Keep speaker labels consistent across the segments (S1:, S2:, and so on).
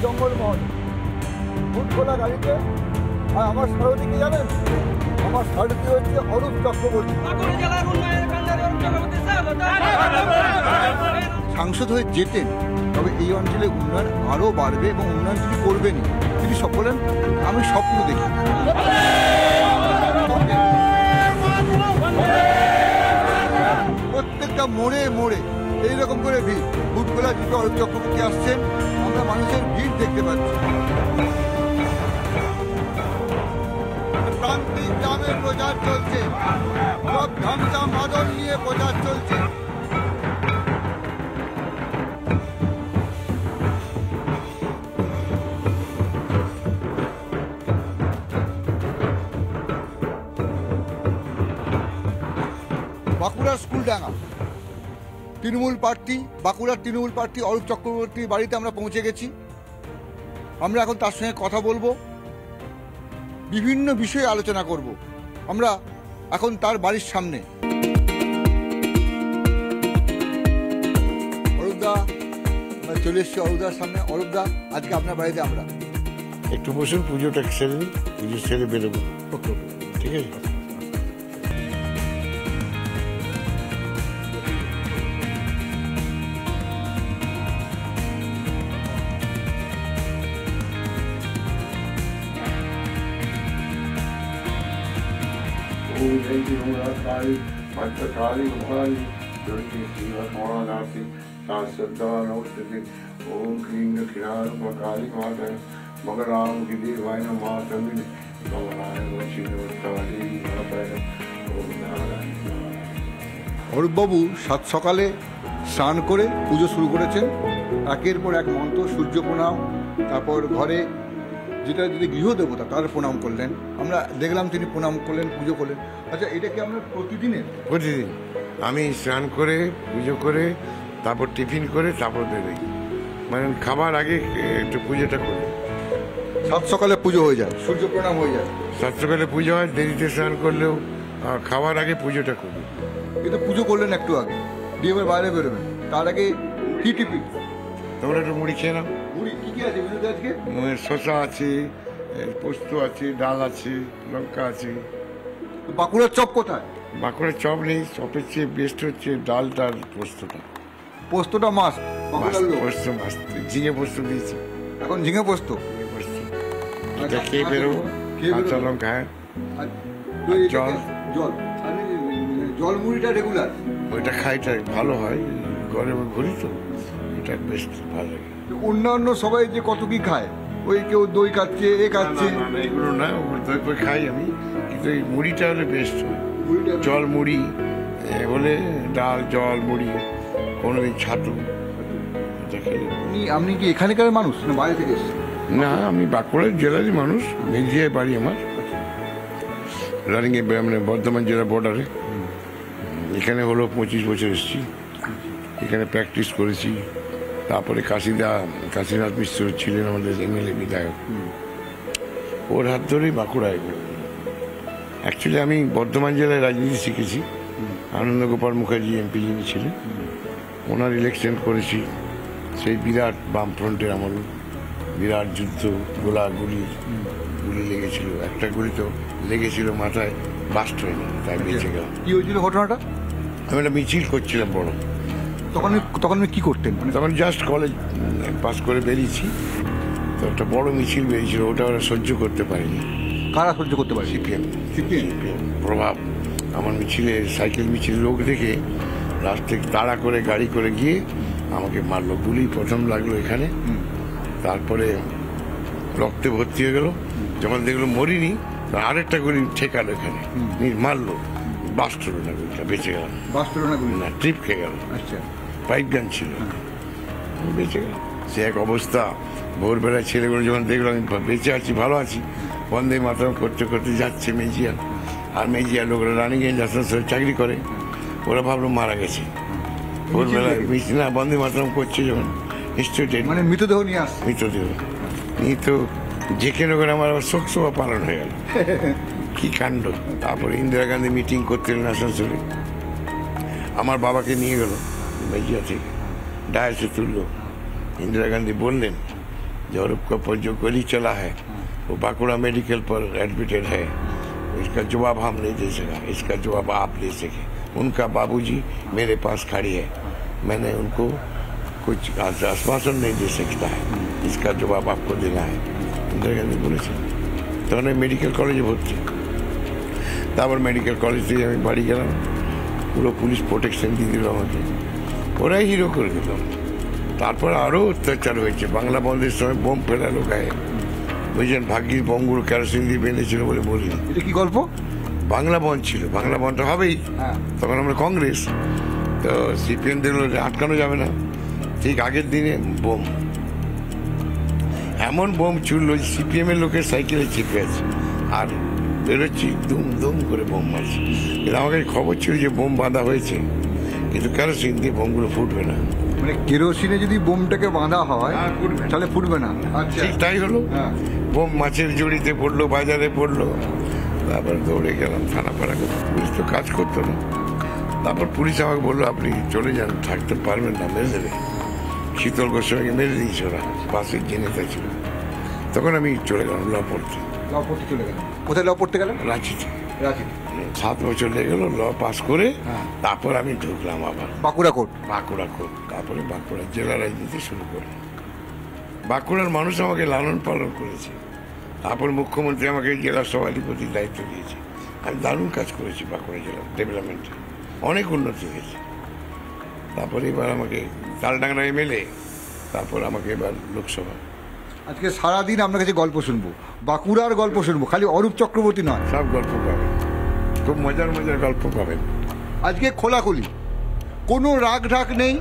S1: জঙ্গলমহল, ফুটখোলা গাড়িতে। আর আমার সারথি কি জানেন? আমার সারথি হচ্ছে অরূপ চক্রবর্তী। সাংসদ হয়ে যেতেন, তবে এই অঞ্চলে উন্নয়ন আরও বাড়বে এবং উন্নয়ন তিনি করবেনই। তিনি সব বলেন, আমি স্বপ্ন দেখি। প্রত্যেকটা মোড়ে মোড়ে এইরকম করে ভিড়। ফুটখোলা জিপে অরূপ চক্রবর্তী আসছেন, আমরা মানুষের ভিড় দেখতে পাচ্ছি। প্রান্তিক গ্রামের প্রচার চলছে, সব ধামচা মাদল নিয়ে প্রচার চলছে। বাঁকুড়ার স্কুলডাঙ্গা তৃণমূল প্রার্থী, বাঁকুড়ার তৃণমূল প্রার্থী অরূপ চক্রবর্তীর বাড়িতে আমরা পৌঁছে গেছি। আমরা এখন তার সঙ্গে কথা বলবো, বিভিন্ন বিষয়ে আলোচনা করব। আমরা এখন তার বাড়ির সামনে। অরূপদা, আমরা চলে এসেছি অরূপদার সামনে। অরূপদা, আজকে আপনার বাড়িতে আমরা
S2: একটু বসুন, পুজোটা সেরে নিই, পুজো সেরে বেরোবো। ঠিক আছে।
S3: ओम क्लीं दक्षिणारूपकाली माता मगराम की देवाय नमः तंगिनी कमलाय वशिनवत्ताली माता ओम नारायण।
S1: অরূপবাবু সাত সকালে স্নান করে পুজো শুরু করেছেন। একের পর এক মন্ত্র, সূর্য প্রণাম, তারপর ঘরে যেটা যদি গৃহদেবতা তার প্রণাম করলেন। আমরা দেখলাম তিনি প্রণাম করলেন, পুজো করলেন। আচ্ছা, এটা কি আপনার প্রতিদিনের?
S2: প্রতিদিন আমি স্নান করে পুজো করে তারপর টিফিন করে তারপর বেরোই, মানে খাবার আগে একটু পুজোটা করি।
S1: সাত সকালে পুজো হয়ে যায়, সূর্য প্রণাম হয়ে যায়।
S2: সাত সকালে পুজো হয়, দেরিতে স্নান করলেও খাবার আগে পুজোটা করি।
S1: কিন্তু পুজো করলেন একটু আগে, ডিএমের বাইরে বেরোবেন, তার আগে কি টিফিন?
S2: তোমরা একটু মুড়ি খেয়ে নাও।
S1: মুড়ি কি কি আছে মেনুতে আজকে?
S2: শসা আছে, পোস্ত আছে, ডাল আছে, লঙ্কা আছে।
S1: বাঁকুড়ার চপ কোথায়?
S2: বাঁকুড়ার চপ নেই, চপের চেয়ে বেস্ট হচ্ছে ডালটার পোস্তটা।
S1: পোস্তটা মাস্ট,
S2: পোস্ত মাস্ত, ঝিঙে পোস্ত দিয়েছি
S1: এখন, ঝিঙে পোস্ত।
S2: এটা খেয়ে বেরোবো, কাঁচা লঙ্কা। জল
S1: জল জল মুড়িটা রেগুলার
S2: ওইটা খাইটা ভালো হয়, গরমে ঘুরি তো, এটা বেশ ভালো লাগে।
S1: অন্যান্য সবাই যে কত কি খায়, ওই কেউ দই খাচ্ছে, এ খাচ্ছে,
S2: এগুলো না, দই করে খাই আমি, কিন্তু এই মুড়িটা হলে বেস্ট হয়। জল মুড়ি হলে ডাল, জল মুড়ি, কোনোদিন ছাতু, এটা খেলে।
S1: আপনি কি এখানকার মানুষ না বাইরে থেকে এসেছেন?
S2: না, আমি বাঁকুড়া জেলারই মানুষ, মেঘিয়ায় বাড়ি আমার, রানিংয়ে, মানে বর্ধমান জেলা বর্ডারে। এখানে হলো 25 বছর এসেছি, এখানে প্র্যাকটিস করেছি। তারপরে কাশীনাথ মিশ্র ছিলেন আমাদের এমএলএ বিধায়ক, ওর হাত ধরেই বাঁকুড়ায়। অ্যাকচুয়ালি আমি বর্ধমান জেলায় রাজনীতি শিখেছি, আনন্দগোপাল মুখার্জি এমপি যিনি ছিলেন, ওনার ইলেকশন করেছি। সেই বিরাট বামফ্রন্টের আমল, বিরাট যুদ্ধ, গুলি লেগেছিল, একটা গুলি তো লেগেছিল মাথায়, বাস্ট হয়নি, তাই বেঁচে গেলাম।
S1: কি হয়েছিল ঘটনাটা?
S2: আমি একটা মিছিল করছিলাম বড়,
S1: তখন কি করতেন?
S2: তখন জাস্ট কলেজ পাস করে বেরিয়েছি, তো একটা বড় মিছিল বেরিয়েছিল, ওটা ওরা সহ্য করতে পারেনি।
S1: কারা সহ্য করতে পারে?
S2: সিপিএম
S1: সিপিএম
S2: প্রভাব। আমার মিছিলে, সাইকেল মিছিল লোক দেখে রাস্তা থেকে তাড়া করে গাড়ি করে গিয়ে আমাকে মারলো। গুলি প্রথম লাগলো এখানে, তারপরে রক্তে ভর্তি হয়ে গেল। যখন দেখলো মরিনি, আরেকটা গুলি ঠেকালো এখানে, মারলো, বাস্ট হলো না গুলিটা, বেঁচে গেলাম।
S1: বাস্ট হলো না গুলি?
S2: না, ট্রিপ খেয়ে গেল।
S1: আচ্ছা,
S2: পাইপ গান ছিল, বেঁচে গেল। সে এক অবস্থা। ভোরবেলায় ছেলেগুলো যখন দেখলো আমি বেঁচে আছি, ভালো আছি, বন্দে মাতরম করতে করতে যাচ্ছে মেজিয়া, আর মেজিয়া লোকরা রানিগঞ্জ আসানসোলে চাকরি করে, ওরা ভাবলো মারা গেছে। ভোরবেলায় না, বন্দে মাতরম করছে যখন, ইনস্টিটিউটে,
S1: মানে মৃতদেহ নিয়ে আসছে।
S2: মৃতদেহ নিয়ে তো যেখানে ওখানে আমার শোক সভা পালন হয়ে গেল। কি কাণ্ড। তারপরে ইন্দিরা গান্ধী মিটিং করতে এলেন আসানসোলে, আমার বাবাকে নিয়ে গেল মেজিয়া থেকে, ডায়াসে তুললো। ইন্দিরা গান্ধী বললেন जो अरूप का पर जो गोली चला है वो बांकुड़ा मेडिकल पर एडमिटेड है। इसका जवाब हम नहीं दे सका, इसका जवाब आप दे सके। उनका बाबूजी मेरे पास खड़ी है, मैंने उनको कुछ आश्वासन नहीं दे सकता है, इसका जवाब आपको देना है। इंदिरा गांधी बोले तो मेडिकल कॉलेज भर्ती, তারপর মেডিকেল কলেজ থেকে আমি বাড়ি গেলাম, পুরো পুলিশ প্রোটেকশন দিয়ে দিল আমাকে, ওরাই হিরো করে দিল। তারপর আরও অত্যাচার হয়েছে, বাংলা বন্ধের সময় বোম ফেলালো গায়ে, বুঝলেন, ভাগ্যিস বোমগুলো কেরোসিন দিয়ে বেঁধেছিল বলে বলি।
S1: এটা কি গল্প?
S2: বাংলা বন্ধ ছিল, বাংলা বন্ধ হবেই, তখন আমরা কংগ্রেস, তো সিপিএম দিল আটকানো যাবে না। ঠিক আগের দিনে বোম, এমন বোম ছুড়লো সিপিএম এর লোকের সাইকেলে চেপে আছে, আর বেরোচ্ছি দুম দুম করে বোম মারছে। কিন্তু আমাকে খবর ছিল যে বোম বাঁধা হয়েছে, কিন্তু কেরোসিন দিয়ে বোমগুলো ফুটবে না।
S1: মানে কেরোসিনে যদি বোমটাকে বাঁধা হয় তাহলে ফুটবে না।
S2: ঠিক তাই হলো, বোম মাছের জড়িতে পড়লো, বাজারে পড়লো। তারপরে দৌড়ে গেলাম থানা পাড়া, পুলিশ তো কাজ করতো না। তারপর পুলিশ আমাকে বললো আপনি চলে যান, থাকতে পারবেন না, মেরে দেবে। শীতল গোস্বামীকে মেরে দিয়েছে ওরা, পাশের যে নেতা ছিল। তখন আমি চলে গেলাম ল পড়তে।
S1: ল পড়তে চলে গেলাম? কোথায় ল পড়তে গেলাম?
S2: রাঁচিতে।
S1: রাঁচিতে
S2: 7 বছর লেগে গেল ল পাস করে। তারপর আমি ঢুকলাম আবার
S1: বাঁকুড়া কোর্ট।
S2: বাঁকুড়া কোর্ট, তারপরে বাঁকুড়া জেলা রাজনীতি শুরু করলাম। বাঁকুড়ার মানুষ আমাকে লালন পালন করেছে। তারপর মুখ্যমন্ত্রী আমাকে জেলা সভাধিপতির দায়িত্ব দিয়েছে। আমি দারুণ কাজ করেছি বাঁকুড়া জেলার ডেভেলপমেন্টে, অনেক উন্নতি হয়েছে। তারপরে এবার আমাকে তালডাংরা এমএলএ, তারপর আমাকে এবার লোকসভা।
S1: আজকে সারাদিন আপনার কাছে গল্প শুনবো, বাঁকুড়ার গল্প শুনবো, খালি অরূপ চক্রবর্তী নয়,
S2: সব গল্প পাবেন, খুব মজার মজার গল্প পাবেন।
S1: আজকে খোলাখুলি, কোনো রাগ ঢাক নেই,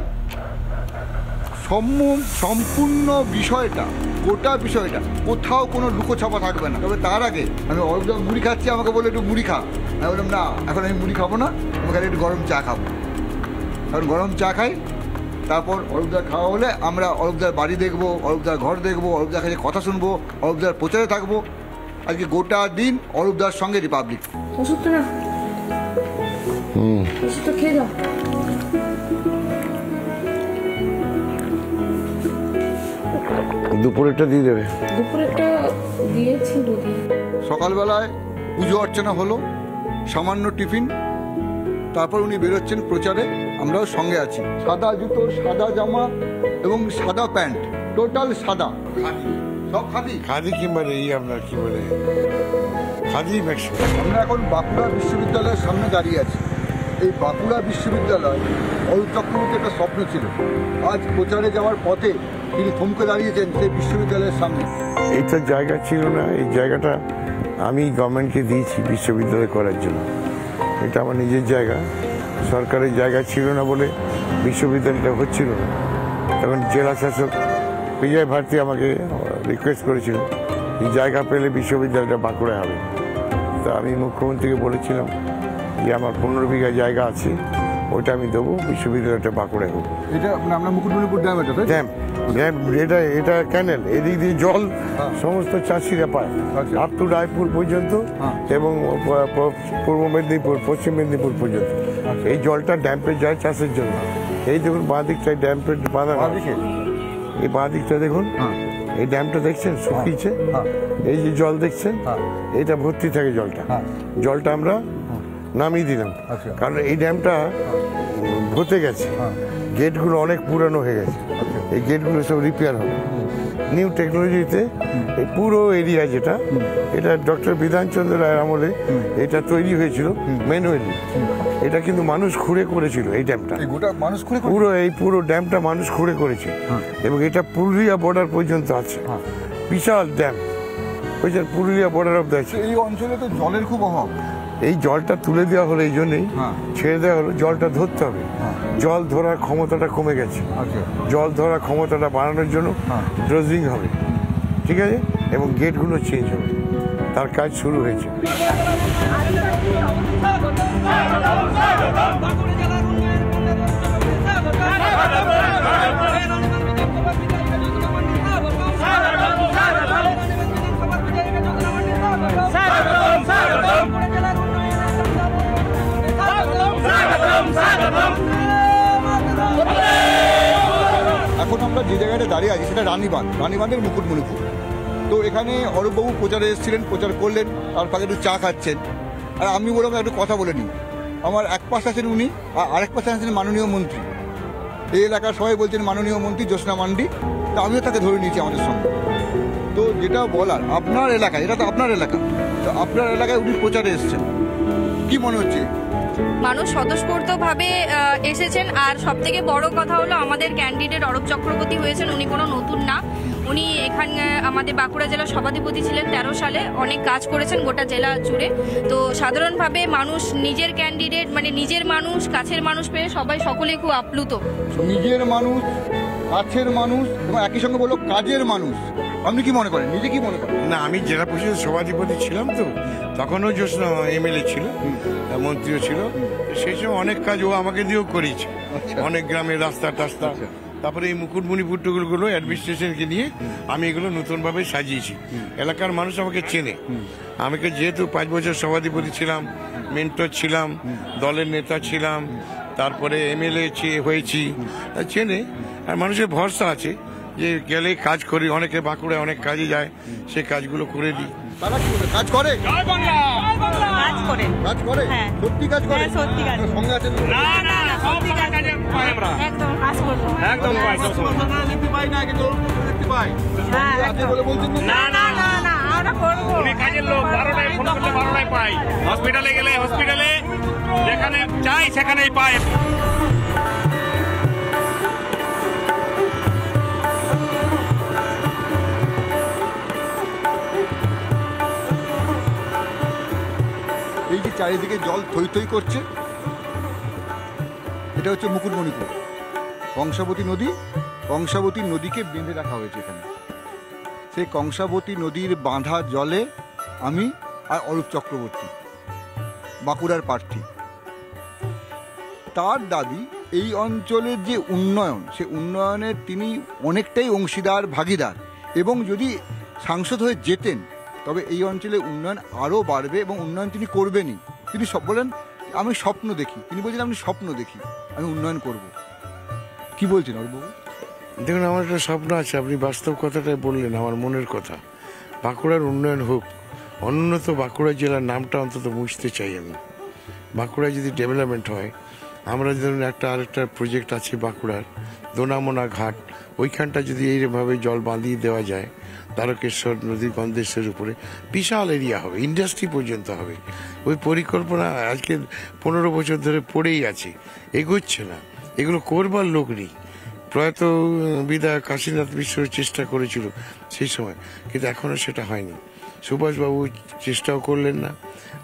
S1: সম্পূর্ণ বিষয়টা, গোটা বিষয়টা, কোথাও কোনো লুকোছাপা থাকবে না। তবে তার আগে আমি অরূপ মুড়ি খাচ্ছি, আমাকে বলে একটু মুড়ি খা। আমি বললাম না, এখন আমি মুড়ি খাবো না, আমাকে একটু গরম চা খাবো। এখন গরম চা খাই, তারপর অরূপদার খাওয়া হলে আমরা অরূপদার বাড়ি দেখবো, অরূপদার ঘর দেখবো, অরূপদার কাছে কথা শুনবো, অরূপদার প্রচারে থাকবো। আজকে গোটা দিন অরূপদার সঙ্গে রিপাবলিক।
S4: ওষুধটা না, ওষুধটা খেয়ে যাও।
S2: দুপুরেরটা দিয়ে দেবে?
S4: দুপুরেরটা দিয়েছি বোধ।
S1: সকালবেলায় পুজো অর্চনা হলো, সামান্য টিফিন, তারপর উনি বেরোচ্ছেন প্রচারে, আমরাও সঙ্গে আছি। সাদা জুতো, সাদা জামা এবং সাদা প্যান্ট, টোটাল সাদা, সব খাদি।
S2: খাদি কি মানে এই আপনার কি বলে খাদি ম্যাক্সিমাম।
S1: আমরা এখন বাঁকুড়া বিশ্ববিদ্যালয়ের সামনে দাঁড়িয়ে আছি। এই বাঁকুড়া বিশ্ববিদ্যালয় অরূপ চক্রবর্তীর একটা স্বপ্ন ছিল, আজ প্রচারে যাওয়ার পথে তিনি থমকে দাঁড়িয়েছেন সেই বিশ্ববিদ্যালয়ের সামনে।
S2: এইটার জায়গা ছিল না, এই জায়গাটা আমি গভর্নমেন্টকে দিয়েছি বিশ্ববিদ্যালয় করার জন্য। এটা আমার নিজের জায়গা, সরকারের জায়গা ছিল না বলে বিশ্ববিদ্যালয়টা হচ্ছিল না। তখন জেলা শাসক বিজয় ভারতী আমাকে রিকোয়েস্ট করেছিল যে জায়গা পেলে বিশ্ববিদ্যালয়টা বাঁকুড়ায় হবে। তা আমি মুখ্যমন্ত্রীকে বলেছিলাম যে আমার 15 বিঘা জায়গা আছে, ওটা আমি দেবো, বিশ্ববিদ্যালয়টা বাঁকুড়ায় হোক।
S1: এটা আমরা মুকুটমণিপুর ড্যাম, এটা
S2: ড্যাম, এটা ক্যানেল, এদিক দিয়ে জল সমস্ত চাষিরা পায় আপ টু রায়পুর পর্যন্ত এবং পূর্ব মেদিনীপুর, পশ্চিম মেদিনীপুর পর্যন্ত। এই জলটা ড্যাম্পে যায় চাষের জন্য। এই দেখুন বাঁ দিকটায় ড্যাম্পে বাঁধা, এই বাঁ দিকটা দেখুন, এই ড্যামটা দেখছেন শুকিয়েছে, এই যে জল দেখছেন এটা ভর্তি থাকে জলটা আমরা নামিয়ে দিলাম, কারণ এই ড্যামটা ভর্তে গেছে, গেটগুলো অনেক পুরানো হয়ে গেছে, এই গেটগুলো সব রিপেয়ার হবে নিউ টেকনোলজিতে। এই পুরো এরিয়া যেটা, এটা ডক্টর বিধানচন্দ্র রায়ের আমলে এটা তৈরি হয়েছিল ম্যানুয়ালি। এটা কিন্তু মানুষ খুঁড়ে করেছিল এই ড্যামটা, পুরো ড্যামটা মানুষ খুঁড়ে করেছে এবং এটা পুরুলিয়া বর্ডার পর্যন্ত আছে, বিশাল dam, Purulia border of the.
S1: এই অঞ্চলে তো জলের খুব অভাব,
S2: এই জলটা তুলে দেওয়া হলো, এই জন্যই ছেড়ে দেওয়া হলো, জলটা ধরতে হবে। জল ধরার ক্ষমতাটা কমে গেছে, জল ধরার ক্ষমতাটা বাড়ানোর জন্য ড্রেজিং হবে, ঠিক আছে, এবং গেটগুলো চেঞ্জ হবে, তার কাজ শুরু হয়েছে।
S1: এখন আমরা যে জায়গাটা দাঁড়িয়ে আছে সেটা রানীবাঁধের মুকুটমণিপুর। তো এখানে অরূপবাবু প্রচারে এসেছিলেন, প্রচার করলেন, তার ফাঁকে একটু চা খাচ্ছেন। আর আমি বললাম একটু কথা বলে নিই। আমার এক পাশে আছেন উনি, আর আরেক পাশে আছেন মাননীয় মন্ত্রী। এই এলাকার সবাই বলছেন মাননীয় মন্ত্রী জ্যোৎস্না মান্ডি। তো আমিও তাকে ধরে নিয়েছি আমাদের সঙ্গে। তো যেটা বলার, আপনার এলাকায়, এটা তো আপনার এলাকা, তো আপনার এলাকায় উনি প্রচারে এসেছেন, কি মনে হচ্ছে?
S5: মানুষ স্বতঃস্ফূর্তভাবে এসেছেন। আর সব থেকে বড় কথা হলো আমাদের ক্যান্ডিডেট অরূপ চক্রবর্তী হয়েছেন। উনি কোনো নতুন না, উনি এখানে আমাদের বাঁকুড়া জেলার সভাধিপতি ছিলেন 13 সালে, অনেক কাজ করেছেন গোটা জেলা জুড়ে। তো সাধারণভাবে মানুষ নিজের ক্যান্ডিডেট মানে নিজের মানুষ, কাছের মানুষ পেয়ে সবাই সকলেই খুব আপ্লুত।
S1: নিজের মানুষ, কাছের মানুষ এবং একই সঙ্গে বললো কাজের মানুষ। আপনি কি মনে করেন, নিজে কি মনে করেন?
S2: না, আমি জেলা পরিষদের সভাধিপতি ছিলাম, তো তখনও জ্যোৎস্না এমএলএ ছিল, মন্ত্রীও ছিল। সেই সময় অনেক কাজ ও আমাকে দিয়েও করিয়েছে, অনেক গ্রামের রাস্তা টাস্তা। তারপরে এই মুকুটমণিপুর টুকুরগুলো অ্যাডমিনিস্ট্রেশনকে নিয়ে আমি এগুলো নতুনভাবে সাজিয়েছি। এলাকার মানুষ আমাকে চেনে। আমাকে যেহেতু 5 বছর সভাধিপতি ছিলাম, মেন্টর ছিলাম, দলের নেতা ছিলাম, তারপরে এমএলএ হয়েছি, চেনে। আর মানুষের ভরসা আছে যে গেলে কাজ করি। অনেকে বাঁকুড়ায় অনেক কাজে যায়, সে কাজগুলো করে দিই।
S1: তারা কি করে? কাজ করে,
S6: কাজ করে।
S1: কাজ করে,
S6: হ্যাঁ।
S1: সত্যি কাজ করে,
S6: হ্যাঁ, সত্যি কাজ।
S1: আপনার সঙ্গে আছেন?
S6: সত্যি কাজ একদম কাজ করবো। হ্যাঁ,
S1: আপনি বলে বলছেন না?
S6: না আমরা করবো।
S7: কাজের লোক 12টায় ফোন করলে 12টায় পাই। হসপিটালে গেলে হসপিটালে যেখানে চাই সেখানেই পাই।
S1: এই যে চারিদিকে জল থই থই করছে, এটা হচ্ছে মুকুটমণিপুর। কংসাবতী নদীকে বেঁধে রাখা হয়েছে এখানে। সেই কংসাবতী নদীর বাঁধা জলে আমি আর অরূপ চক্রবর্তী, বাঁকুড়ার প্রার্থী। তার দাবি এই অঞ্চলের যে উন্নয়ন, সে উন্নয়নের তিনি অনেকটাই অংশীদার, ভাগিদার। এবং যদি সাংসদ হয়ে যেতেন তবে এই অঞ্চলে উন্নয়ন আরও বাড়বে এবং উন্নয়ন তিনি করবেনই। তিনি সব বলেন আমি স্বপ্ন দেখি, তিনি বলছেন আমি স্বপ্ন দেখি, আমি উন্নয়ন করব। কি বলছেন অরূপবাবু?
S2: দেখুন, আমার একটা স্বপ্ন আছে। আপনি বাস্তব কথাটাই বললেন, আমার মনের কথা। বাঁকুড়ার উন্নয়ন হোক, অনুন্নত বাঁকুড়া জেলার নামটা অন্তত মুছতে চাই আমি। বাঁকুড়ায় যদি ডেভেলপমেন্ট হয়, আমরা ধরুন আরেকটা প্রজেক্ট আছে বাঁকুড়ার দোনামোনা ঘাট, ওইখানটা যদি এইভাবে জল বাঁধিয়ে দেওয়া যায়, তারকেশ্বর নদী গন্ধেশ্বর উপরে বিশাল এরিয়া হবে, ইন্ডাস্ট্রি পর্যন্ত হবে। ওই পরিকল্পনা আজকে 15 বছর ধরে পড়েই আছে, এগোচ্ছে না। এগুলো করবার লোক নেই। প্রয়াত বিধায়ক কাশীনাথ মিশ্র চেষ্টা করেছিল সেই সময়, কিন্তু এখনো সেটা হয়নি। সুভাষবাবু চেষ্টাও করলেন না,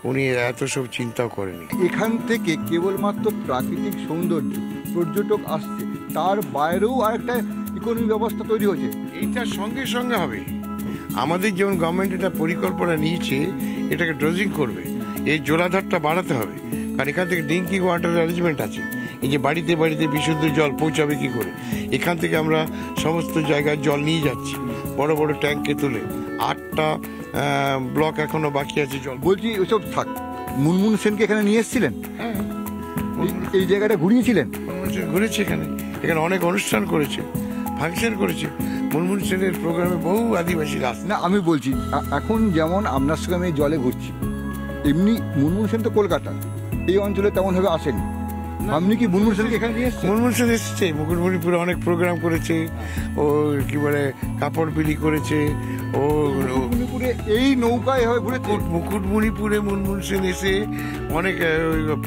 S2: উনি এত সব চিন্তাও করেনি।
S1: এখান থেকে কেবলমাত্র প্রাকৃতিক সৌন্দর্য, পর্যটক আসছে, তার বাইরেও আরেকটা ইকোনমি ব্যবস্থা তৈরি হয়েছে।
S2: এইটার সঙ্গে সঙ্গে হবে। আমাদের যেমন গভর্নমেন্ট এটা পরিকল্পনা নিয়েছে, এটাকে ড্রজিং করবে, এই জোড়াধারটা বাড়াতে হবে। কারণ এখান থেকে ড্রিঙ্কিং ওয়াটার অ্যারেঞ্জমেন্ট আছে। এই যে বাড়িতে বাড়িতে বিশুদ্ধ জল পৌঁছাবে কি করে? এখান থেকে আমরা সমস্ত জায়গায় জল নিয়ে যাচ্ছি বড় বড় ট্যাঙ্কে তুলে। 8টা ব্লক এখনো বাকি আছে জল।
S1: বলছি ওসব থাক, মুনমুন সেনকে এখানে নিয়ে এসেছিলেন, এই জায়গাটা ঘুরিয়েছিলেন?
S2: ঘুরেছে এখানে, এখানে অনেক অনুষ্ঠান করেছে, ফাংশন করেছে। মুনমুন সেনের প্রোগ্রামে বহু আদিবাসীরা আসে।
S1: না, আমি বলছি এখন যেমন আপনার সঙ্গে আমি জলে ঘুরছি, এমনি মুনমুন সেন তো কলকাতা, এই অঞ্চলে তেমনভাবে আসেনি। আপনি কি মুনমুন সেনকে এখানে নিয়ে এসেছেন?
S2: মুনমুন সেন এসেছে, মুকুটমণিপুরে অনেক প্রোগ্রাম করেছে, ও কি বলে কাপড় বিলি করেছে। ও
S1: মুকুটমণিপুরে এই নৌকায় এভাবে ঘুরেছে?
S2: মুকুটমণিপুরে মুনমুন সেন এসে অনেক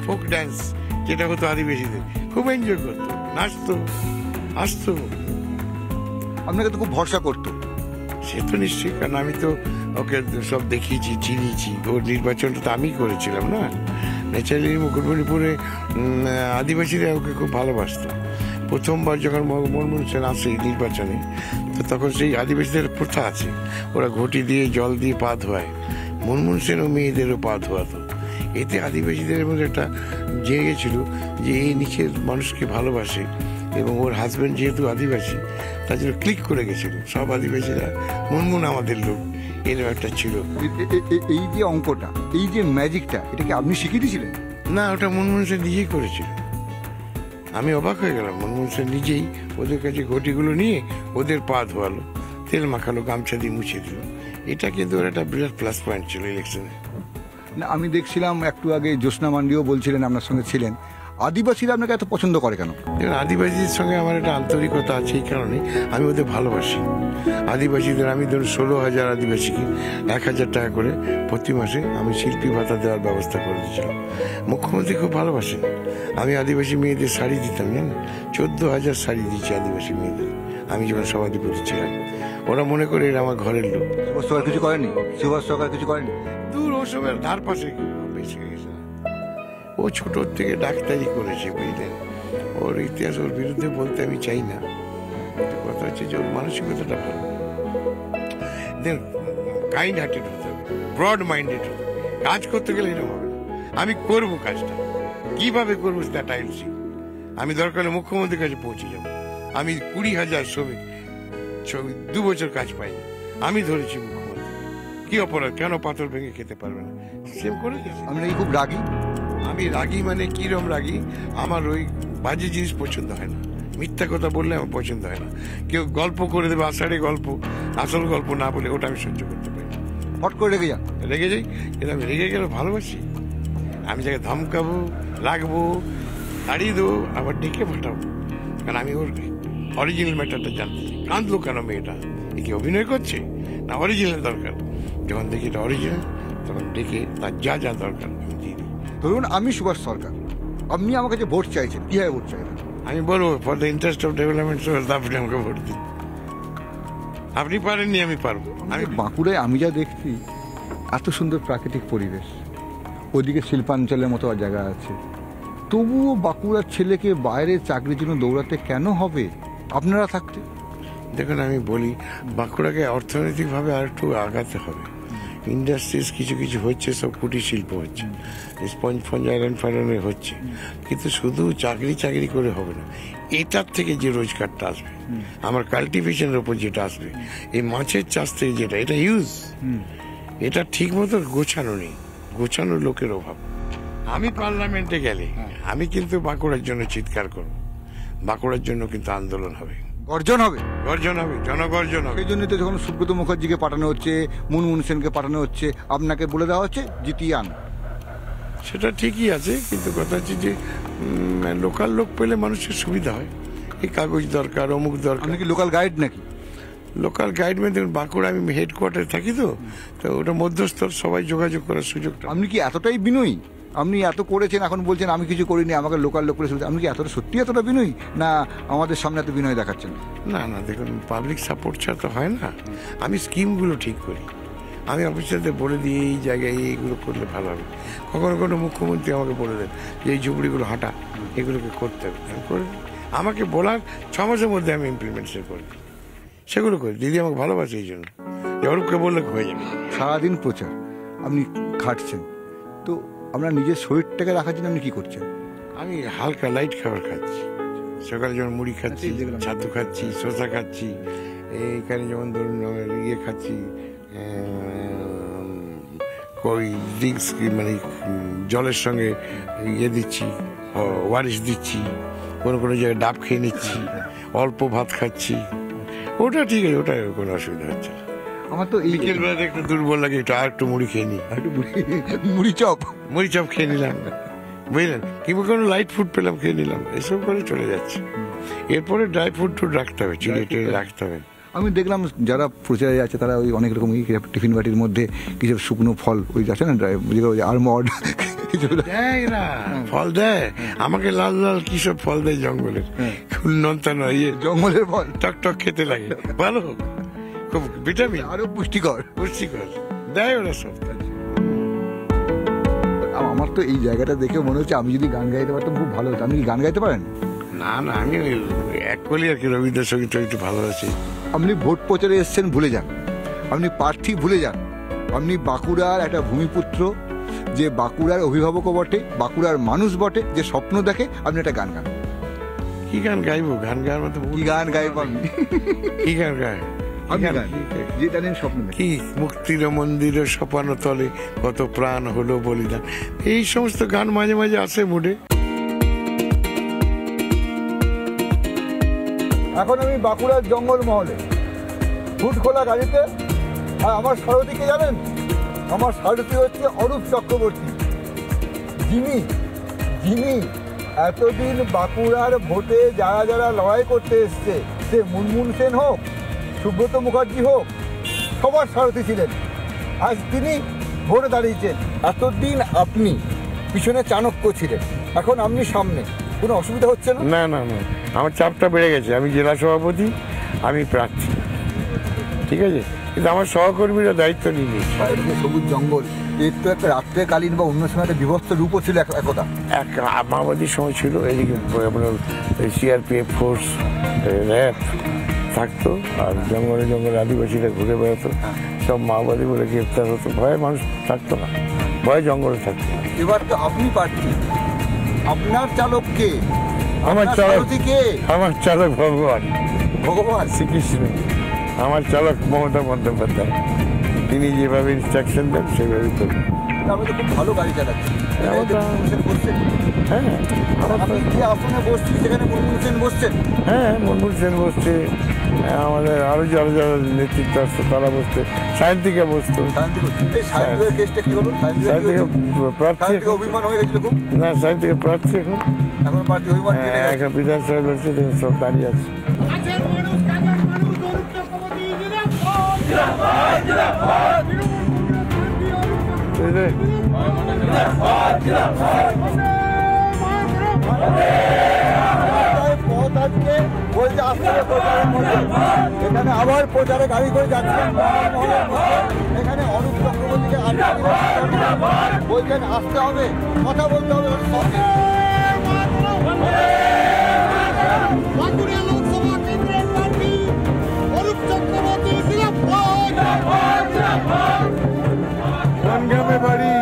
S2: ফোক ড্যান্স, যেটা হতো আদিবাসীদের, খুব এনজয় করতো, নাচতো, আসতো।
S1: আপনাকে তো খুব ভরসা করতো।
S2: সে তো নিশ্চয়ই, কারণ আমি তো ওকে সব দেখিয়েছি, চিনিয়েছি। ওর নির্বাচনটা তো আমি করেছিলাম না। ন্যাচারালি মুকুটমণিপুরে আদিবাসীরা ওকে খুব ভালোবাসতো। প্রথমবার যখন মুনমুন সেন আসে নির্বাচনে, তো তখন সেই আদিবাসীদের প্রথা আছে, ওরা ঘটি দিয়ে জল দিয়ে পা ধোয়ায়। মুনমুন সেন ও মেয়েদেরও পা ধোয়াতো। এতে আদিবাসীদের মধ্যে একটা জেগেছিল যে এই নিচের মানুষকে ভালোবাসে, এবং ওর হাজব্যান্ড যেহেতু আদিবাসী, তার জন্য ক্লিক করে গেছিল সব আদিবাসীরা, মুনমুন আমাদের লোক, এরকম একটা ছিল।
S1: এই যে অঙ্কটা, এই যে ম্যাজিকটা, এটাকে আপনি শিখিয়ে দিয়েছিলেন?
S2: না, ওটা মুনমুন সেন নিজেই করেছিল। আমি অবাক হয়ে গেলাম, মনমোহন সেন নিজেই ওদের কাছে ঘটিগুলো নিয়ে ওদের পা ধোয়ালো, তেল মাখালো, গামছা দিয়ে মুছে দিল। এটা কিন্তু ওর একটা বিরাট প্লাস পয়েন্ট ছিল ইলেকশনে।
S1: না, আমি দেখছিলাম একটু আগে জ্যোৎস্না মান্ডিও বলছিলেন, আপনার সঙ্গে ছিলেন, আদিবাসীরা আপনাকে এত পছন্দ করে কেন?
S2: আদিবাসীদের সঙ্গে আমার একটা আন্তরিকতা আছে, এই কারণে আমি ওদের ভালোবাসি। আদিবাসীদের আমি ধরুন 16,000 আদিবাসীকে 1,000 টাকা করে প্রতি মাসে আমি শিল্পী ভাতা দেওয়ার ব্যবস্থা করে দিয়েছিলাম। মুখ্যমন্ত্রী খুব ভালোবাসেন। আমি আদিবাসী মেয়েদের শাড়ি দিতাম, জানেন, 14,000 শাড়ি দিচ্ছি আদিবাসী মেয়েদের আমি যখন সভাধিপতি ছিলাম। ওরা মনে করে এরা আমার ঘরের লোক।
S1: সুভাষ সরকার কিছু করেনি? সুভাষ সরকার কিছু করেনি?
S2: দূর, ওসবের ধার পাশে বেঁচে গেছে। ও ছোটোর থেকে ডাক্তারি করেছে, বুঝলেন। ওর ইতিহাস, ওর বিরুদ্ধে বলতে আমি চাই না, কথা হচ্ছে যে ওর মানসিকতাটা ভালো। দেন কাইন্ড হার্টেড হতে হবে, ব্রড মাইন্ডেড হতে হবে। কাজ করতে গেলে এরকম হবে না। আমি করবো কাজটা, কিভাবে করবো দ্যাট আই উইল সি। আমি দরকার হলে মুখ্যমন্ত্রীর কাছে পৌঁছে যাবো। আমি 20,000 শ্রমিক 2 বছর কাজ পাইনি, আমি ধরেছি মুখ্যমন্ত্রী। কি অপরাধ, কেন পাথর ভেঙে খেতে পারবে না? সেম করে দিয়েছি।
S1: আপনি নাকি খুব রাগী?
S2: আমি রাগী মানে কিরম রাগী, আমার ওই বাজে জিনিস পছন্দ হয় না, মিথ্যা কথা বললে আমার পছন্দ হয় না। কেউ গল্প করে দেবে, আষাঢ়ে গল্প, আসল গল্প না বলে, ওটা আমি সহ্য করতে পারি না।
S1: হট করে রেগে যান?
S2: রেগে যাই, কিন্তু আমি রেগে গেলে ভালোবাসি। আমি যাকে ধমকাবো, রাখবো, তাড়িয়ে দেবো, আবার ডেকে ফাটাবো, কারণ আমি ওর অরিজিনাল ম্যাটারটা জানতে চাই। কাঁদলো কেন মেয়েটা, এ কি অভিনয় করছে না অরিজিনাল দরকার? যখন দেখি এটা অরিজিনাল, তখন ডেকে তার যা যা দরকার আমি দিয়ে দিই।
S1: ধরুন আমি সুভাষ সরকার, আপনি আমার কাছে ভোট চাইছেন, কিভাবে ভোট চাইবেন?
S2: আমি বলবো for the interest of development, আপনি আমাকে ভোট দিন। আপনি পারেননি, আমি পারবো।
S1: আমি বাঁকুড়ায় আমি যা দেখছি, এত সুন্দর প্রাকৃতিক পরিবেশ, ওদিকে শিল্পাঞ্চলের মতো জায়গা আছে, তবুও বাঁকুড়ার ছেলেকে বাইরে চাকরির জন্য দৌড়াতে কেন হবে আপনারা থাকতে?
S2: দেখুন, আমি বলি, বাঁকুড়াকে অর্থনৈতিকভাবে আর একটু আগাতে হবে। ইন্ডাস্ট্রিজ কিছু কিছু হচ্ছে, সব কুটির শিল্প হচ্ছে, স্পঞ্জ ফঞ্জ আয়রন ফায়রনের হচ্ছে, কিন্তু শুধু চাকরি করে হবে না। এটার থেকে যে রোজগারটা আসবে, আমার কাল্টিভেশনের উপর যেটা আসবে, এই মাছের চাষ থেকে যেটা, এটা ইউজ, এটা ঠিক মতো গোছানো নেই, গোছানোর লোকের অভাব। আমি পার্লামেন্টে গেলে আমি কিন্তু বাঁকুড়ার জন্য চিৎকার করব, বাঁকুড়ার জন্য কিন্তু আন্দোলন হবে,
S1: গর্জন হবে,
S2: গর্জন হবে, জনগর্জন হবে।
S1: সেই জন্যই তো যখন সুব্রত মুখার্জিকে পাঠানো হচ্ছে, মনমোহন সেনকে পাঠানো হচ্ছে, আপনাকে বলে দেওয়া হচ্ছে জিতিয়ে আন।
S2: সেটা ঠিকই আছে, কিন্তু কথা হচ্ছে যে লোকাল লোক পেলে মানুষের সুবিধা হয়। এই কাগজ দরকার, অমুক দরকার।
S1: আপনি কি লোকাল গাইড নাকি?
S2: লোকাল গাইড মানে দেখুন, বাঁকুড়া আমি হেডকোয়ার্টারে থাকি, তো ওটা মধ্যস্থর, সবাই যোগাযোগ করার সুযোগটা।
S1: আপনি কি এতটাই বিনয়ী? আপনি এত করেছেন, এখন বলছেন আমি কিছু করিনি, আমাকে লোকাল লোক করে সুবিধা। আপনি কি এতটা সত্যি এতটা বিনয়ী, না আমাদের সামনে এত বিনয় দেখাচ্ছেন?
S2: না না, দেখুন, পাবলিক সাপোর্ট ছাড়া তো হয় না। আমি স্কিমগুলো ঠিক করি, আমি অফিসারদের বলে দিই এই জায়গায় এইগুলো করলে ভালো হবে। কখনো কোনো মুখ্যমন্ত্রী আমাকে বলে দেন যে এই ঝুপড়িগুলো হাঁটা, এগুলোকে করতে হবে, আমি করে দিই। আমাকে বলার 6 মাসের মধ্যে আমি ইমপ্লিমেন্টেশন করে দিই, সেগুলো করি। দিদি আমাকে ভালোবাসে, এই জন্য অরূপকে বললে হয়ে যাবে।
S1: সারাদিন প্রচার, আপনি খাটছেন, তো আপনার নিজের শরীরটাকে রাখার জন্য আপনি কি করছেন?
S2: আমি হালকা লাইট খাবার খাচ্ছি, সকালে যেমন মুড়ি খাচ্ছি, ছাতু খাচ্ছি, শসা খাচ্ছি, এইখানে যেমন ধরুন ইয়ে খাচ্ছি, ওই ড্রিঙ্কস, মানে জলের সঙ্গে ইয়ে দিচ্ছি, ওয়ারিশ দিচ্ছি, কোনো কোনো জায়গায় ডাব খেয়ে নিচ্ছি, অল্প ভাত খাচ্ছি, ওটা ঠিক আছে, ওটা কোনো অসুবিধা হচ্ছে না।
S1: আমার তো এই
S2: বিকেলবেলা একটু দুর্বল লাগে, একটু আর একটু মুড়ি খেয়ে নিই,
S1: মুড়ি চপ
S2: খেয়ে নিলাম, বুঝলেন, কিংবা কোনো লাইট ফুড পেলাম, খেয়ে নিলাম, এসব করে চলে যাচ্ছে। এরপরে ড্রাই ফ্রুট রাখতে হবে, চিড়ে টিড়ে রাখতে হবে।
S1: আমি দেখলাম যারা প্রচারে আছে তারা ওই অনেক রকম টিফিন বাটির মধ্যে কিছু শুকনো ফল, ওই আছে না আলমন্ড,
S2: দেয় না, ফল দেয় আমাকে, লাল লাল কি সব ফল দেয় জঙ্গলের, নন্তা নয়,
S1: জঙ্গলের ফল,
S2: টক টক খেতে লাগে, ভালো, খুব ভিটামিন,
S1: আরো পুষ্টিকর
S2: দেয় ওরা সব।
S1: আমার তো এই জায়গাটা দেখে মনে হচ্ছে আমি যদি গান গাইতে পারতাম খুব ভালো হতো। আপনি কি গান গাইতে পারেন?
S2: না না, আমি এক কলি আর কি, রবীন্দ্রসঙ্গীত একটু ভালোবাসি।
S1: আপনি ভোট প্রচারে এসছেন, ভুলে যান, আপনি প্রার্থী ভুলে যান। আপনি বাঁকুড়ার একটা ভূমিপুত্র, যে বাঁকুড়ার অভিভাবকও বটে, বাঁকুড়ার মানুষ বটে, যে স্বপ্ন দেখে। আপনি একটা গান গান।
S2: কি গান গাইবো? গান গাওয়ার মতো
S1: কি গান গাইব?
S2: কি গান গায়?
S1: যেটা নিয়ে স্বপ্ন দেখে।
S2: কি মুক্তির মন্দিরে সোপানো তলে কত প্রাণ হলো বলিদান, এই সমস্ত গান মাঝে মাঝে আসে মুডে।
S1: এখন আমি বাঁকুড়ার জঙ্গলমহলে, হুট খোলা গাড়িতে। আর আমার সারথীকে জানেন? আমার সারথী হচ্ছে অরূপ চক্রবর্তী, যিনি এতদিন বাঁকুড়ার ভোটে যারা যারা লড়াই করতে এসছে, সে মুনমুন সেন হোক, সুব্রত মুখার্জি হোক, সবার সারথী ছিলেন। আজ তিনি ভোটে দাঁড়িয়েছেন। এতদিন আপনি পিছনে চাণক্য ছিলেন, এখন আপনি সামনে, কোনো অসুবিধা হচ্ছে না?
S2: না না না, আমার চাপটা বেড়ে গেছে। আমি জেলা সভাপতি, আমি প্রার্থী, ঠিক আছে, কিন্তু আমার সহকর্মীরা দায়িত্ব নিয়ে নিয়েছে।
S1: চারিদিকে সবুজ জঙ্গল, এর তো একটা রাত্রেকালীন বা অন্য সময় একটা বিভক্ত রূপও ছিল একদা।
S2: এক মাওবাদীর সময় ছিল, এদিকে আপনার সিআরপিএফ ফোর্স, র্যাব থাকতো, আর জঙ্গলে জঙ্গলে আদিবাসীরা ঘুরে বেড়াতো, সব মাওবাদী বলে গ্রেপ্তার হতো। ভয়ে মানুষ থাকতো না, ভয়ে জঙ্গলে থাকতো না।
S1: এবার তো আপনি প্রার্থী, আপনার চালক কে?
S2: আমার
S1: আপনার
S2: চালক
S1: সারথী কে?
S2: আমার চালক ভগবান
S1: ভগবান।
S2: শ্রীকৃষ্ণ। আমার চালক মমতা বন্দ্যোপাধ্যায়, তিনি যেভাবে ইনস্ট্রাকশন দেন সেভাবেই করবেন।
S1: আমি তো খুব ভালো গাড়ি চালাচ্ছি। বসছেন?
S2: হ্যাঁ
S1: আপনি যে আসনে বসছি সেখানে মুনমুন সেন বসছেন?
S2: হ্যাঁ, মনমোহন সেন বসছে, আমাদের আরো যারা যারা নেতৃত্ব আসতো তারা বসছে, সায়ন্তিকা বসতো।
S1: এই সাহেবের কেসটা কি হলো?
S2: সায়ন্তিকা প্রার্থী,
S1: সাহেবকে অভিমান হয়ে গেছিল খুব।
S2: না সায়ন্তিকা প্রার্থী এখন,
S1: এখন পার্টি অভিমান কেটে গেছে।
S2: এখন বিধানসভা লড়ছে, সব দাঁড়িয়ে আছে।
S6: কাছের মানুষ কাছের মানুষ অরূপ চক্রবর্তী জিন্দাবাদ
S2: এই যে,
S1: পথ আজকে বলছে আসছে প্রচারের মধ্যে, এখানে আবার প্রচারে গাড়ি করে যাচ্ছেন জঙ্গলমহলের মধ্যে। এখানে অরূপ চক্রবর্তীকে বলছেন আসতে হবে, কথা বলতে হবে ওর সঙ্গে।
S6: বাঁকুড়া লোকসভা কেন্দ্রের প্রার্থী অরূপ চক্রবর্তী জিন্দাবাদ।
S2: কোন গ্রামে বাড়ি?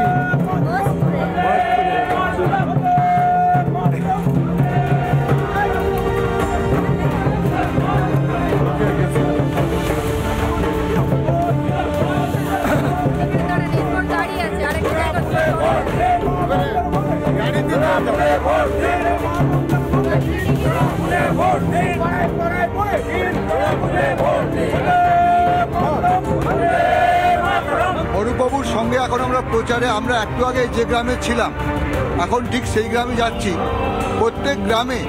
S5: দাঁড়িয়ে আছে আরেকটা
S1: অরূপবাবুর সঙ্গে এখন আমরা প্রচারে, আমরা একটু আগে যে গ্রামে ছিলাম এখন ঠিক সেই গ্রামে যাচ্ছি। প্রত্যেক গ্রামে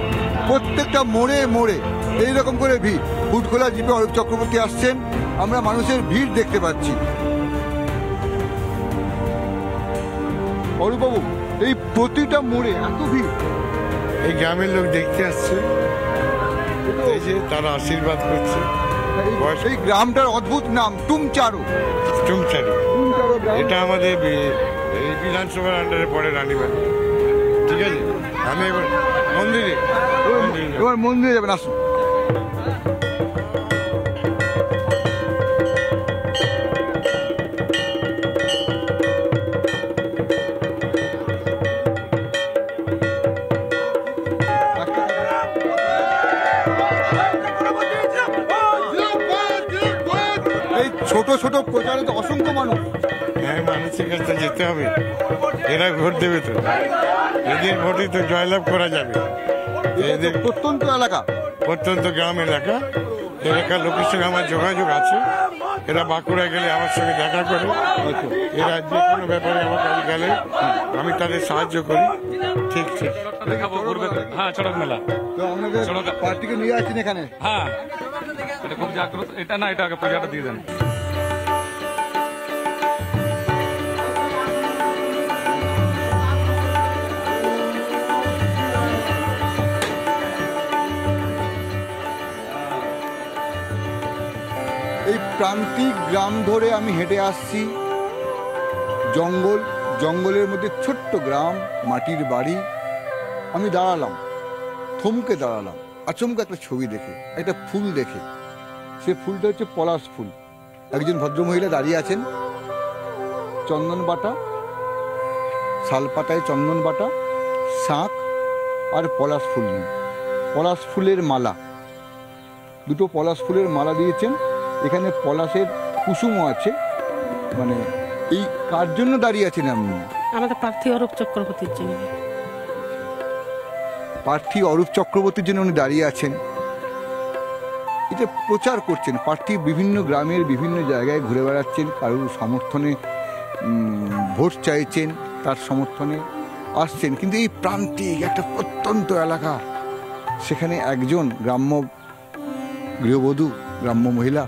S1: প্রত্যেকটা মোড়ে মোড়ে এইরকম করে ভিড়। হুটখোলা জিপে অরূপ চক্রবর্তী আসছেন, আমরা মানুষের ভিড় দেখতে পাচ্ছি। অরূপবাবু, এই প্রতিটা মোড়ে এত ভিড়,
S2: এই গ্রামের লোক দেখতে আসছে, এই যে তারা আশীর্বাদ করছে।
S1: এই গ্রামটার অদ্ভুত নাম টুমচারো।
S2: টুমচারো,
S1: টুমচারো গ্রাম।
S2: এটা আমাদের এই বিধানসভার আন্ডারে পড়ে, রানীবাড়ি, ঠিক আছে। আমি এবার মন্দিরে
S1: এবার মন্দিরে যাবেন, আসুন। এই ছোট ছোট প্রচারে তো অসংখ্য মানুষ।
S2: হ্যাঁ, মানুষের কাছে যেতে হবে, এরা ভোট দেবে তো, এদের ভোটে তো জয়লাভ করা যাবে। এদের
S1: প্রত্যন্ত এলাকা,
S2: প্রত্যন্ত গ্রাম এলাকা, এলাকার লোকের সঙ্গে আমার যোগাযোগ আছে। এরা বাঁকুড়া গেলে আমার সঙ্গে দেখা করে, এরা যে কোনো ব্যাপারে আমার কাছে গেলে আমি তাদের সাহায্য করি। ঠিক ঠিক।
S7: হ্যাঁ, চড়ক মেলা।
S1: তো আপনাদের পার্টিকে নিয়ে আসছেন এখানে।
S7: হ্যাঁ, এটা খুব জাগ্রত। এটা না, এটা আগে পূজাটা দিয়ে দেন।
S1: এই প্রান্তিক গ্রাম ধরে আমি হেঁটে আসছি, জঙ্গলের মধ্যে ছোট্ট গ্রাম, মাটির বাড়ি। আমি দাঁড়ালাম, থমকে দাঁড়ালাম আচমকা একটা ছবি দেখে, একটা ফুল দেখে। সে ফুলটা হচ্ছে পলাশ ফুল। একজন ভদ্রমহিলা দাঁড়িয়ে আছেন, চন্দন বাটা, শালপাতায় চন্দন বাটা, শাঁখ আর পলাশ ফুল নিয়ে, পলাশ ফুলের মালা, দুটো পলাশ ফুলের মালা দিয়েছেন। এখানে পলাশের কুসুমও আছে। মানে এই কার জন্য দাঁড়িয়ে আছেন আপনি?
S8: আমাদের প্রার্থী অরূপ চক্রবর্তীর জন্য।
S1: প্রার্থী অরূপ চক্রবর্তীর জন্য উনি দাঁড়িয়ে আছেন। এই যে প্রচার করছেন, প্রার্থী বিভিন্ন গ্রামের বিভিন্ন জায়গায় ঘুরে বেড়াচ্ছেন, কারোর সমর্থনে ভোট চাইছেন, তার সমর্থনে আসছেন, কিন্তু এই প্রান্তিক একটা প্রত্যন্ত এলাকা, সেখানে একজন গ্রাম্য গৃহবধূ, গ্রাম্য মহিলা,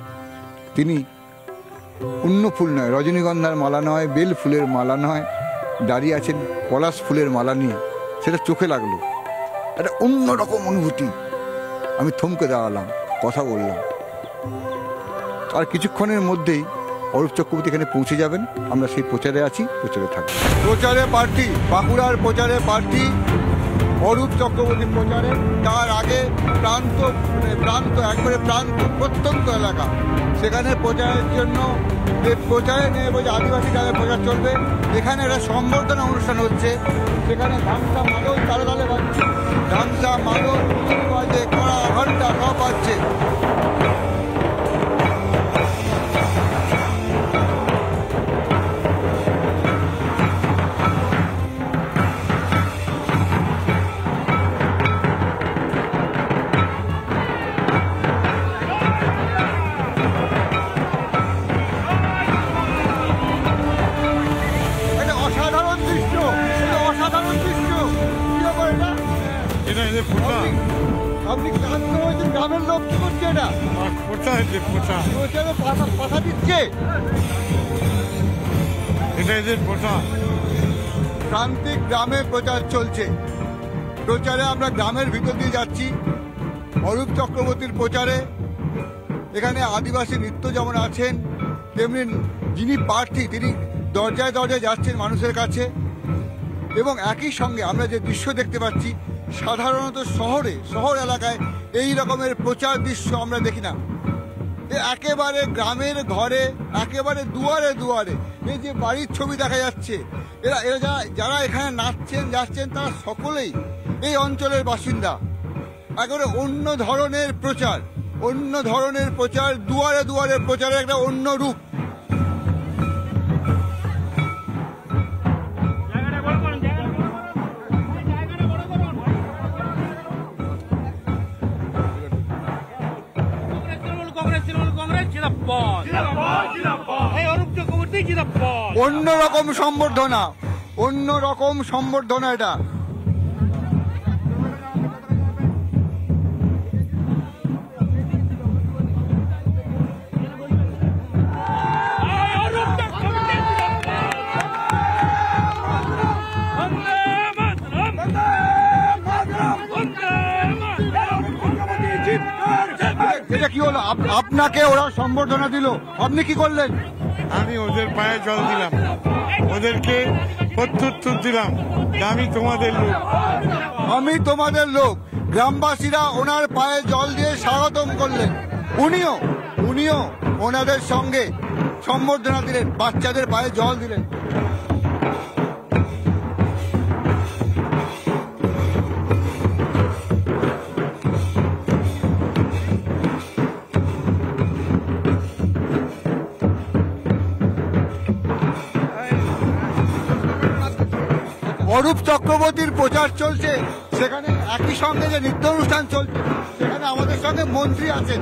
S1: তিনি অন্য ফুল নয়, রজনীগন্ধার মালা নয়, বেল ফুলের মালা নয়, দাঁড়িয়ে আছেন পলাশ ফুলের মালা নিয়ে। সেটা চোখে লাগলো, একটা অন্যরকম অনুভূতি। আমি থমকে দাঁড়ালাম, কথা বললাম। আর কিছুক্ষণের মধ্যেই অরূপ চক্রবর্তী এখানে পৌঁছে যাবেন। আমরা সেই প্রচারে আছি, প্রচারে থাকবো। প্রচারে প্রার্থী, বাঁকুড়ার প্রচারে প্রার্থী অরূপ চক্রবর্তী প্রচারে। তার আগে একবারে প্রান্ত প্রত্যন্ত এলাকা, সেখানে প্রচারের জন্য প্রচারে নিয়ে বলছে আদিবাসী গ্রামে প্রচার চলবে। এখানে একটা সম্বর্ধনা অনুষ্ঠান হচ্ছে, সেখানে ধামসা মাদল তালে তালে বাজছে, ধামসা মাদল বাজে, কড়া ঘন্টা সব বাজছে। আপনি ক্লান্ত হয়েছেন, গ্রামের লোক কি করছে? এটা পাশা দিচ্ছে, প্রান্তিক গ্রামে প্রচার চলছে। প্রচারে আমরা গ্রামের ভিতর দিয়ে যাচ্ছি, অরূপ চক্রবর্তীর প্রচারে। এখানে আদিবাসী নৃত্য যেমন আছেন, তেমনি যিনি প্রার্থী তিনি দরজায় দরজায় যাচ্ছেন মানুষের কাছে। এবং একই সঙ্গে আমরা যে দৃশ্য দেখতে পাচ্ছি, সাধারণত শহর এলাকায় এই রকমের প্রচার দৃশ্য আমরা দেখি না। একেবারে গ্রামের ঘরে, একেবারে দুয়ারে দুয়ারে এই যে বাড়ির ছবি দেখা যাচ্ছে, এরা যারা এখানে নাচছেন যাচ্ছেন, তারা সকলেই এই অঞ্চলের বাসিন্দা। একেবারে অন্য ধরনের প্রচার, দুয়ারে দুয়ারে প্রচারের একটা অন্য রূপ। অন্যরকম সম্বর্ধনা এটা। এটা কি হলো? আপনাকে ওরা সম্বর্ধনা দিল, আপনি কি করলেন?
S2: আমি ওদের পায়ে জল দিলাম, ওদেরকে প্রত্যুত্তর দিলাম আমি তোমাদের লোক। গ্রামবাসীরা ওনার পায়ে জল দিয়ে স্বাগতম করলেন। উনিও ওনাদের সঙ্গে সম্বর্ধনা দিলেন, বাচ্চাদের পায়ে জল দিলেন। অরূপ চক্রবর্তীর প্রচার চলছে, সেখানে একই সঙ্গে যে নৃত্য অনুষ্ঠান চলছে, সেখানে আমাদের সঙ্গে মন্ত্রী আছেন,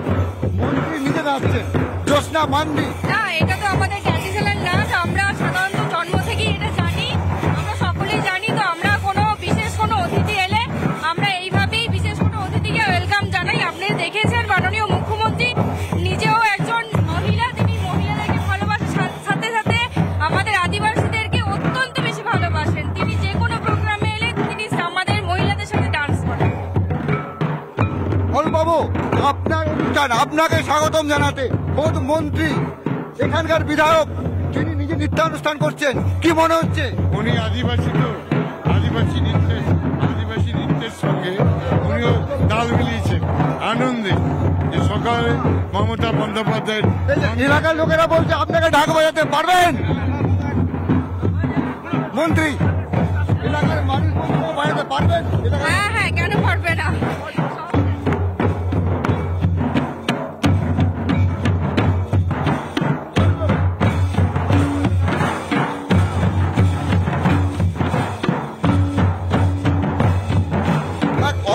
S2: মন্ত্রী নিজে নাচছেন, জ্যোৎস্না মান্ডি।
S5: না, এটা তো আমাদের ট্র্যাডিশনাল নাচ, আমরা সাধারণত জন্ম থেকেই এটা জানি, আমরা সকলেই জানি। তো আমরা বিশেষ কোনো অতিথি এলে আমরা এইভাবেই বিশেষ কোনো অতিথিকে ওয়েলকাম জানাই। আপনি দেখেছেন মাননীয় মুখ্যমন্ত্রী নিজেও একজন মহিলা, তিনি মহিলাদেরকে ভালোবাসার সাথে সাথে আমাদের আদিবাসীদেরকে অত্যন্ত বেশি ভালোবাসেন। তিনি যে কোনো প্রোগ্রামে এলে তিনি আমাদের মহিলাদের সাথে ডান্স করেন।
S1: বাবু, আপনার অনুষ্ঠান, আপনাকে স্বাগতম জানাতে বোধ মন্ত্রী, এখানকার বিধায়ক, তিনি নিজে নৃত্যানুষ্ঠান করছেন। কি মনে হচ্ছে?
S2: উনি আদিবাসী নৃত্যের সঙ্গে উনিও তাল মিলিয়েছেন আনন্দে। যে সকালে মমতা বন্দ্যোপাধ্যায়ের
S1: এলাকার লোকেরা বলছে আপনাকে ঢাক বাজাতে পারবেন মন্ত্রী, এলাকার মানুষ বাজাতে পারবেন?
S5: হ্যাঁ, কেন পারবে না?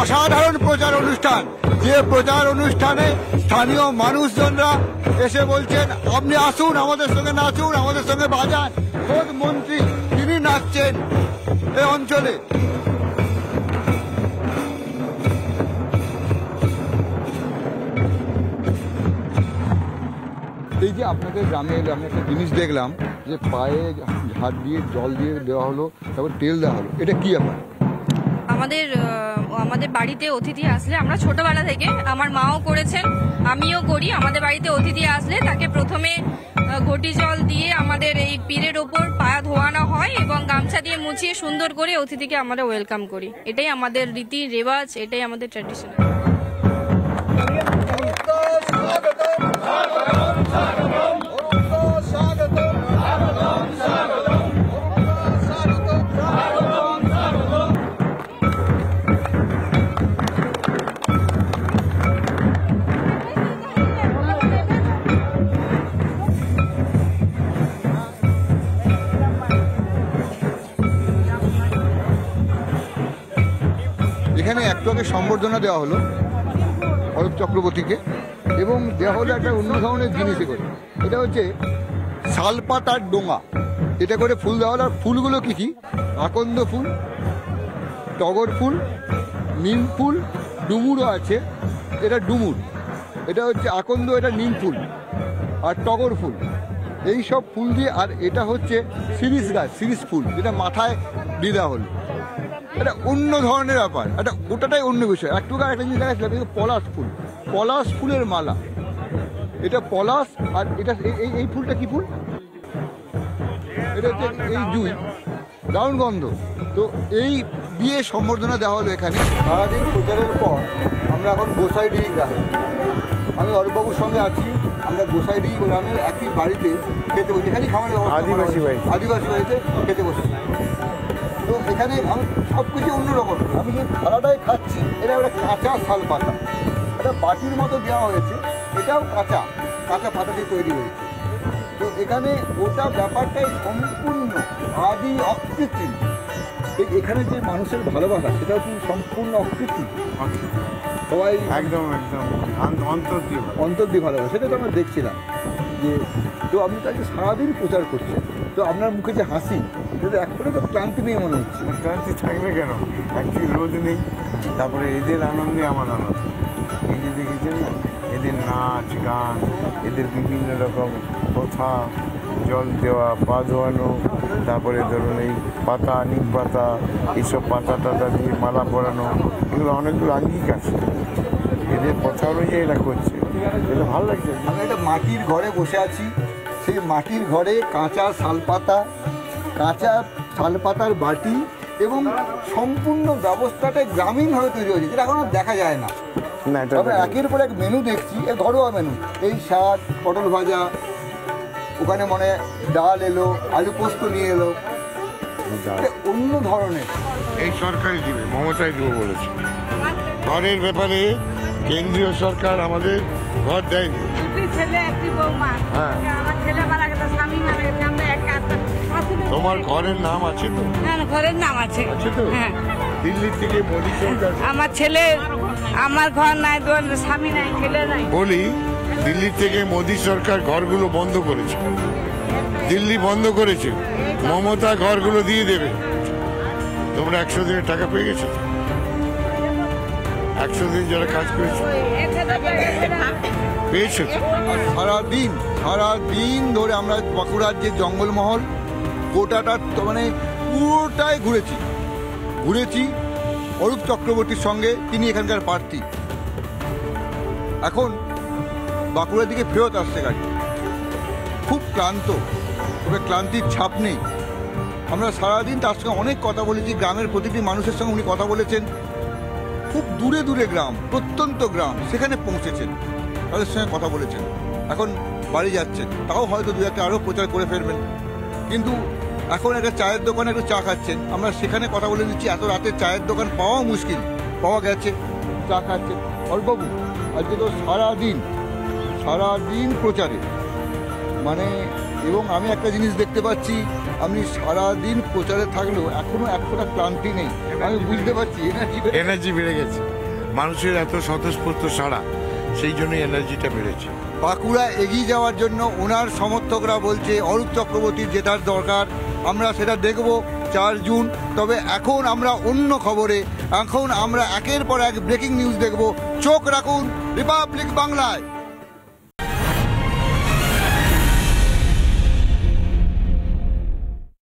S1: অসাধারণ প্রচার অনুষ্ঠান। অনুষ্ঠান, যে প্রচার অনুষ্ঠানে স্থানীয় মানুষজনরা এসে বলছেন আপনি আসুন আমাদের সঙ্গে নাচুন, আমাদের সঙ্গে বাজান। খোদ মন্ত্রী তিনি নাচছেন এই অঞ্চলে। এই যে আপনাদের গ্রামে এলে আমি একটা জিনিস দেখলাম যে পায়ে হাত দিয়ে জল দিয়ে দেওয়া হলো, তারপর তেল দেওয়া হলো, এটা কি ব্যাপার?
S5: আমাদের বাড়িতে অতিথি আসলে আমরা ছোটবেলা থেকে, আমার মাও করেছেন, আমিও করি, আমাদের বাড়িতে অতিথি আসলে তাকে প্রথমে ঘটি জল দিয়ে আমাদের এই পীরের ওপর পায়া ধোয়ানো হয় এবং গামছা দিয়ে মুছিয়ে সুন্দর করে অতিথিকে আমরা ওয়েলকাম করি। এটাই আমাদের রীতি রেওয়াজ, এটাই আমাদের ট্র্যাডিশন।
S1: এখানে একটু আগে সম্বর্ধনা দেওয়া হলো অরূপ চক্রবর্তীকে, এবং দেওয়া হলো একটা অন্য ধরনের জিনিসে করে, এটা হচ্ছে শালপাতার ডোঙা, এটা করে ফুল দেওয়া হলো। আর ফুলগুলো কি কি? আকন্দ ফুল, টগর ফুল, নিম ফুল, ডুমুরও আছে, এটা ডুমুর, এটা হচ্ছে আকন্দ, এটা নিম ফুল আর টগর ফুল, এই সব ফুল দিয়ে। আর এটা হচ্ছে শিরিষ গাছ, শিরিষ ফুল, যেটা মাথায় দিয়ে দেওয়া হলো। এটা অন্য ধরনের ব্যাপার, এটা ওটাটাই অন্য বিষয়। একটু একটা জিনিস দেখাচ্ছিলাম, পলাশ ফুল, পলাশ ফুলের মালা, এটা পলাশ। আর এটা এই ফুলটা কি ফুল? এটা হচ্ছে এই জুঁই, দারুণ গন্ধ। তো এই দিয়ে সম্বর্ধনা দেওয়া হলো এখানে। সারাদিন প্রচারের পর আমরা এখন গোসাইডি গ্রামে, আমি অরূপবাবুর সঙ্গে আছি, আমরা গোসাইডি গ্রামের একই বাড়িতে খেতে বসি, এখানেই খাবারের আদিবাসী বাড়িতে খেতে বসেছি। তো এখানে আমি সব কিছু অন্যরকম, আমি যে থালাটাই খাচ্ছি এটা একটা কাঁচা শাল পাতা, এটা বাটির মতো দেওয়া হয়েছে, এটাও কাঁচা পাতা দিয়ে তৈরি হয়েছে। তো এখানে ওটা ব্যাপারটাই সম্পূর্ণ আদি অকৃত্রিম। এখানে যে মানুষের ভালোবাসা সেটাও কি সম্পূর্ণ অকৃত্রিম, সবাই
S3: একদম
S1: অন্তর দিয়ে ভালোবাসা, সেটা তো আমরা দেখছিলাম যে। তো আপনি তাকে সারাদিন প্রচার করছেন, তো আপনার মুখে যে হাসি, এটা এখনো তো ক্লান্তি নেই মনে হচ্ছে।
S3: ক্লান্তি থাকবে কেন? একটি রোদ নেই, তারপরে এদের আনন্দে আমার আনন্দ। এই যে দেখেছেন না, এদের নাচ গান, এদের বিভিন্ন রকম কথা, জল দেওয়া, পা ধোয়ানো, তারপরে ধরুন এই পাতা, নিম পাতা, এইসব পাতা টাতা দিয়ে মালা পরানো, এগুলো অনেকগুলো আঙ্গিক আছে। এদের কথা অনুযায়ী এরা করছে, এটা ভালো লাগছে।
S1: আমি একটা মাটির ঘরে বসে আছি, সেই মাটির ঘরে কাঁচা শালপাতার বাটি এবং সম্পূর্ণ ব্যবস্থাটা গ্রামীণভাবে তৈরি হয়েছে, যেটা এখন আর দেখা যায় না। তবে একের পর এক মেনু দেখছি, ঘরোয়া মেনু, এই শাক, পটল ভাজা, ওখানে মনে ডাল এলো, আলু পোস্ত নিয়ে এলো, অন্য ধরনের।
S2: এই সরকারই দিবে, মমতাই দেবো বলেছে। ঘরের ব্যাপারে কেন্দ্রীয় সরকার আমাদের ঘর দেয়নি।
S6: ছেলে একটি বৌমা,
S2: হ্যাঁ,
S6: আমার ছেলে মারা গেছে, স্বামী মারা গেছে, আমরা একা।
S2: তোমার ঘরের নাম আছে তো?
S6: হ্যাঁ, ঘরের নাম আছে।
S2: আছে তো?
S6: হ্যাঁ।
S2: দিল্লি থেকে মোদী সরকার,
S6: আমার ছেলে, আমার ঘর নাই, স্বামী নাই, ছেলে নাই।
S2: বলি দিল্লি থেকে মোদী সরকার ঘরগুলো বন্ধ করেছে, দিল্লি বন্ধ করেছে, মমতা ঘরগুলো দিয়ে দেবে। তোমরা 100 দিনের টাকা পেয়ে গেছো? 100 দিন যারা কাজ করেছে পেয়েছে।
S1: সারাদিন ধরে আমরা বাঁকুড়ার যে জঙ্গলমহল গোটাটা তো মানে পুরোটাই ঘুরেছি অরূপ চক্রবর্তীর সঙ্গে, তিনি এখানকার প্রার্থী। এখন বাঁকুড়ার দিকে ফেরত আসছে গাড়ি, খুব ক্লান্ত, তবে ক্লান্তির ছাপ নেই। আমরা সারাদিন তার সঙ্গে অনেক কথা বলেছি, গ্রামের প্রতিটি মানুষের সঙ্গে উনি কথা বলেছেন। খুব দূরে দূরে গ্রাম, প্রত্যন্ত গ্রাম, সেখানে পৌঁছেছেন, তাদের সঙ্গে কথা বলেছেন। এখন বাড়ি যাচ্ছেন, তাও হয়তো দু একটা আরও প্রচার করে ফেলবেন। কিন্তু এখন একটা চায়ের দোকানে একটু চা খাচ্ছেন, আমরা সেখানে কথা বলে নিচ্ছি। এত রাতে চায়ের দোকান পাওয়া মুশকিল, পাওয়া গেছে, চা খাচ্ছেন। অরূপবাবু, আজকে তো সারাদিন প্রচারে, মানে, এবং আমি একটা জিনিস দেখতে পাচ্ছি, আপনি সারাদিন প্রচারে থাকলেও এখনো এক ফোঁটা ক্লান্তি নেই, আমি বুঝতে পারছি।
S2: এনার্জি বেড়ে গেছে। মানুষের এত স্বতঃস্ফূর্ত সাড়া, সেই জন্যই এনার্জিটা বেড়েছে।
S1: বাঁকুড়া এগিয়ে যাওয়ার জন্য ওনার সমর্থকরা বলছে অরূপ চক্রবর্তীর জেতার দরকার। আমরা সেটা দেখব 4 জুন। তবে এখন আমরা অন্য খবরে, এখন আমরা একের পর এক ব্রেকিং নিউজ দেখব। চোখ রাখুন রিপাবলিক বাংলায়।